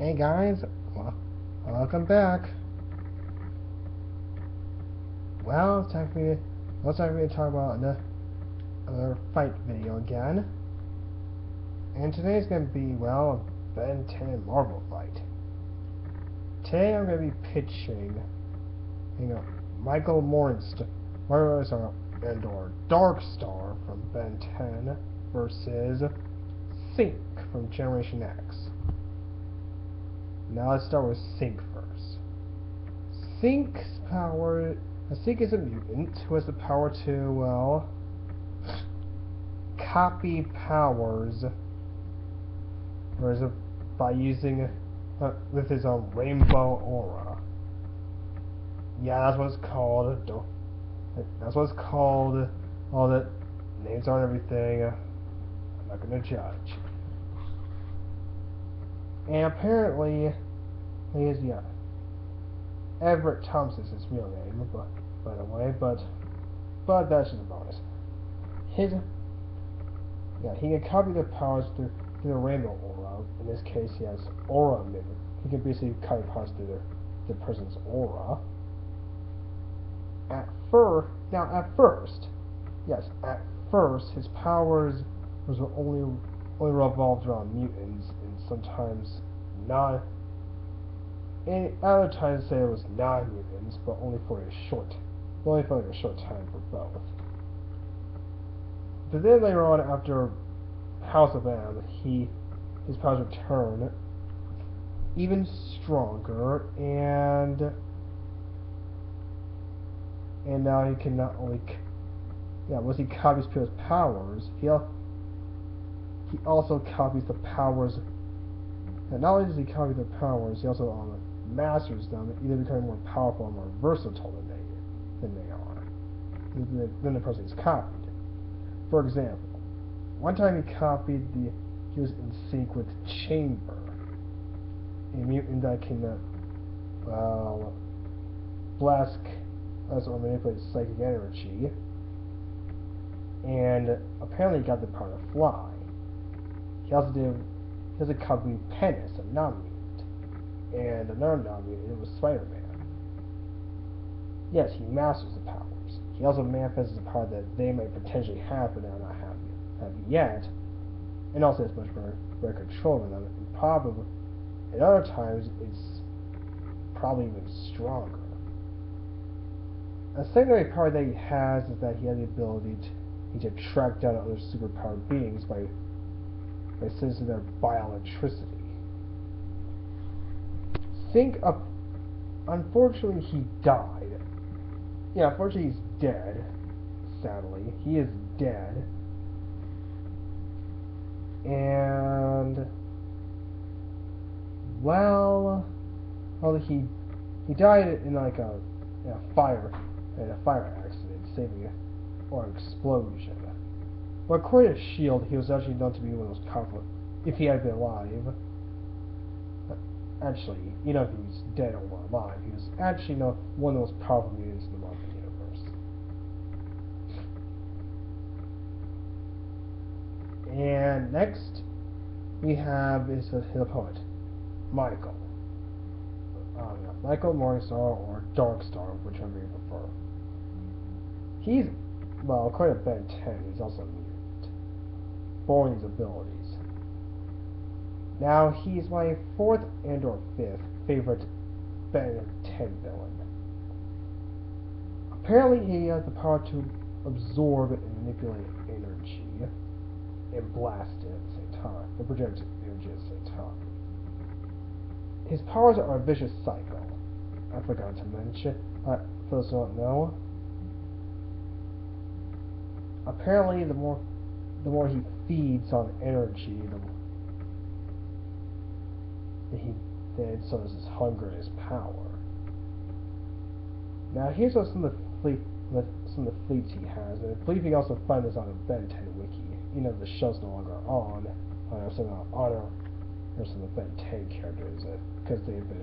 Hey guys, welcome back. Well, it's time for me to talk about another fight video again. And today's going to be, well, a Ben 10 Marvel fight. Today I'm going to be pitching, Michael Morgenstern, and/or Darkstar from Ben 10 versus Synch from Generation X. Now let's start with Synch first. Synch is a mutant who has the power to, well, copy powers by using with his own rainbow aura. Yeah, that's what it's called. That's what it's called. All the names are and everything. I'm not gonna judge. And apparently, he is, Everett Thompson's his real name, by the way, but that's just a bonus. He can copy the powers through the rainbow aura. In this case, he has aura mimic. He can basically copy powers through the person's aura. At first, his powers was only revolved around mutants, and sometimes not. And other times say it was non-mutants, but only for like a short time for both. But then later on, after House of M, his powers return even stronger, and now he can not only once he copies people's powers, he also copies the powers. And not only does he copy the powers, he also masters them, either becoming more powerful or more versatile than the person he's copied. For example, one time he was in sync with Chamber, a mutant that can blast us or manipulate psychic energy, and apparently he got the power to fly. He also copied Penis, a non-mutant, and another non-mutant was Spider-Man. Yes, he masters the powers. He also manifests the power that they might potentially have, but not have yet, and also has much better control over them, and probably, at other times, it's probably even stronger. A secondary power that he has is that he has the ability to track down other superpowered beings by sensing their bioelectricity. Synch, unfortunately, he died. Yeah, unfortunately, he's dead. Sadly, he is dead. And he died in like a fire accident, or explosion. But according to S.H.I.E.L.D., he was actually known to be one of those powerful, if he had been alive. Actually, if he's dead or alive, he was actually one of the most powerful mutants in the Marvel Universe. And next, we have his opponent, Michael. Michael Morningstar or Darkstar, whichever you prefer. He's, according to Ben 10, he's also a mutant. Born his abilities. Now, he's my fourth and/or fifth favorite Ben 10 villain. Apparently, he has the power to absorb and manipulate energy and blast it at the same time, and project energy at the same time. His powers are a vicious cycle. I forgot to mention, for those who don't know, apparently the more he feeds on energy, then so does his hunger and his power. Now here's what some of the fleets he has, and I believe you can also find this on the Ben 10 wiki. The show's no longer on. There's some of the Ben 10 characters because they've been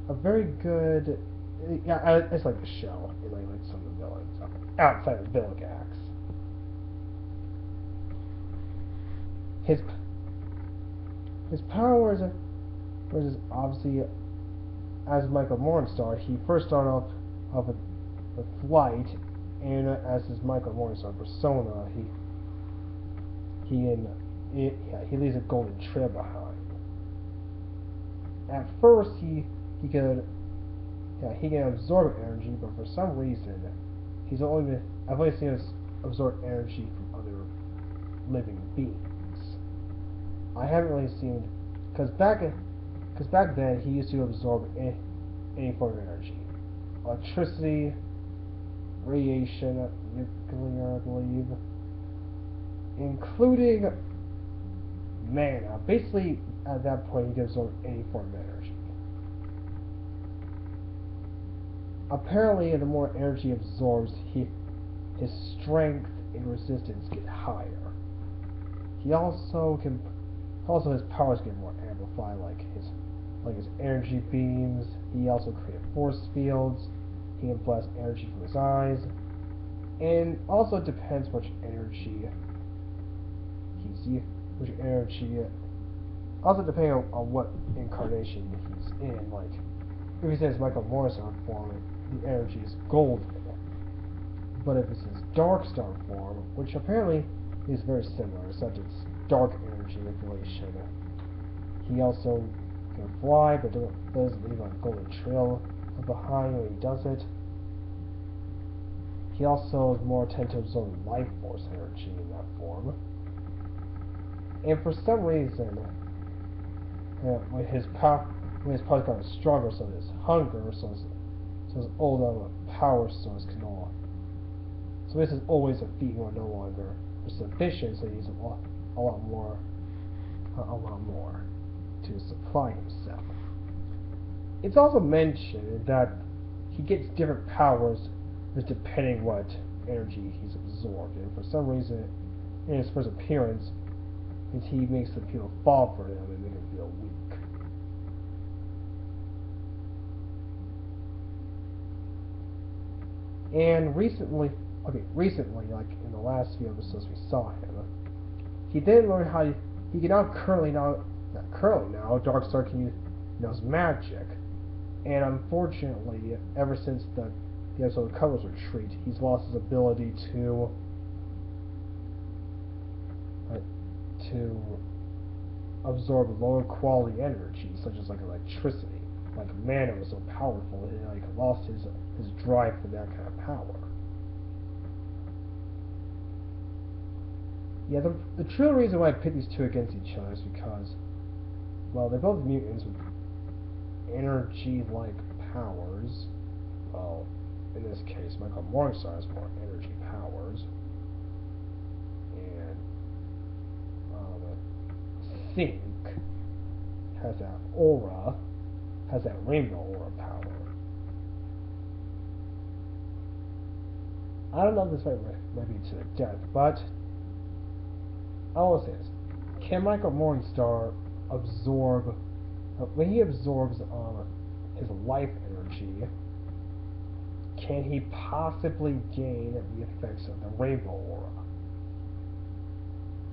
a very good. Yeah, it's like the show. It like some of the villains outside of his powers was obviously, as Michael Morningstar, he first started off with flight, and as his Michael Morningstar persona, he leaves a golden trail behind. At first, he can absorb energy, but for some reason, I've only seen him absorb energy from other living beings. I haven't really seen, because back then he used to absorb any form of energy, electricity, radiation, nuclear, I believe, including mana. Basically, at that point, he can absorb any form of energy. Apparently, the more energy absorbs, his strength and resistance get higher. His powers get more amplified, like his energy beams. He also creates force fields. He can blast energy from his eyes, and also it depends which energy also depending on what incarnation he's in. Like if he says Michael Morrison form, the energy is golden. But if it's his Darkstar form, which apparently is very similar, except it's dark energy manipulation, he also can fly, but doesn't leave a golden trail behind when he does it. He also is more attentive to absorb life force energy in that form. And for some reason, when his powers got stronger, so his hunger, so his old power source can no. So this is always a feat or no longer sufficient, so he needs a lot more to supply himself. It's also mentioned that he gets different powers depending what energy he's absorbed, and for some reason, in his first appearance, he makes the people fall for him and make him feel weak. And recently, like in the last few episodes we saw him, he did learn how he can now Darkstar knows magic, and unfortunately, ever since the episode of Color's Retreat, he's lost his ability to absorb lower quality energy, such as like electricity. Like mana was so powerful, he lost his drive for that kind of power. Yeah, the true reason why I picked these two against each other is because, well, they're both mutants with energy-like powers. Well, in this case, Michael Morningstar has more energy powers. And Synch has that rainbow aura power. I don't know if this might be to the death, but I will say this. Can Michael Morningstar absorb, when he absorbs his life energy, can he possibly gain the effects of the rainbow aura?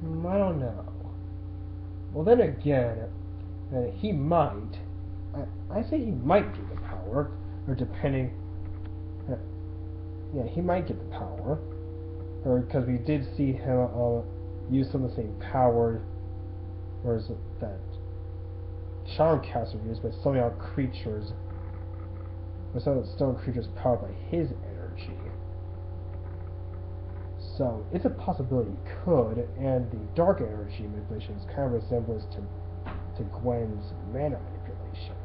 I don't know. Well, then again, he might. I say he might get the power, or depending. Yeah, he might get the power, or because we did see him use some of the same power, whereas that Charmcaster used, but some of creatures, with some stone creatures powered by his energy. So it's a possibility he could, and the dark energy manipulation is kind of a resemblance to Gwen's mana manipulation.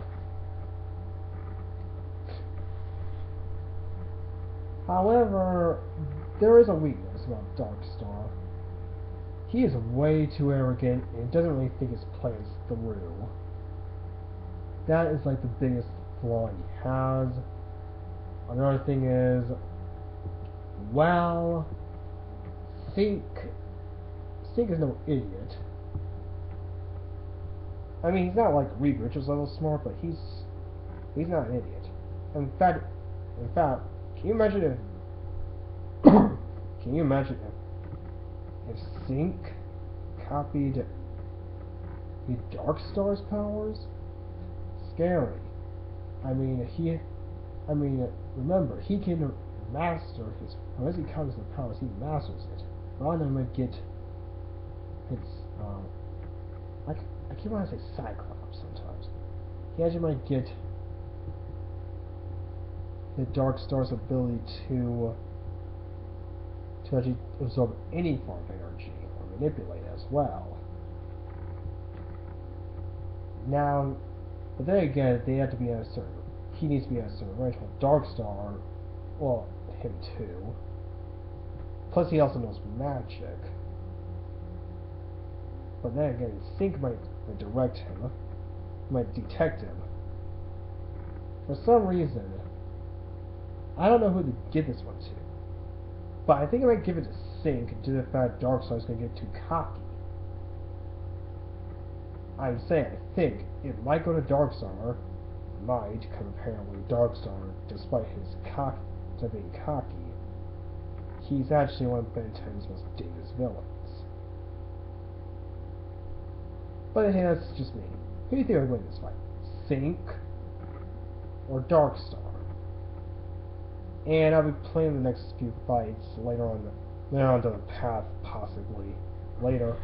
However, there is a weakness about Darkstar. He is way too arrogant and doesn't really think his plans through. That is like the biggest flaw he has. Another thing is, well, Synch is no idiot. I mean, he's not like Reed Richards level smart, but he's not an idiot. In fact, can you imagine if Synch copied Get Darkstar's powers? Scary. I mean, remember, he can master his, unless he comes to powers, he masters it. Ron might get his, I keep wanting to say Cyclops sometimes. He actually might get the Darkstar's ability to actually absorb any form of energy, or manipulate as well. Now, but then again, they have to be at a certain, he needs to be at a certain range, while Darkstar, well, him too. Plus he also knows magic. But then again, Synch might direct him, might detect him. For some reason, I don't know who to give this one to. But I think I might give it to Synch due to the fact Darkstar's going to get too cocky. I'm saying I think it might go to Darkstar, might, because apparently Darkstar, despite his being cocky, he's actually one of Ben 10's most dangerous villains. But hey, that's just me. Who do you think will win this fight? Synch or Darkstar? And I'll be playing the next few fights later on down the path, possibly later.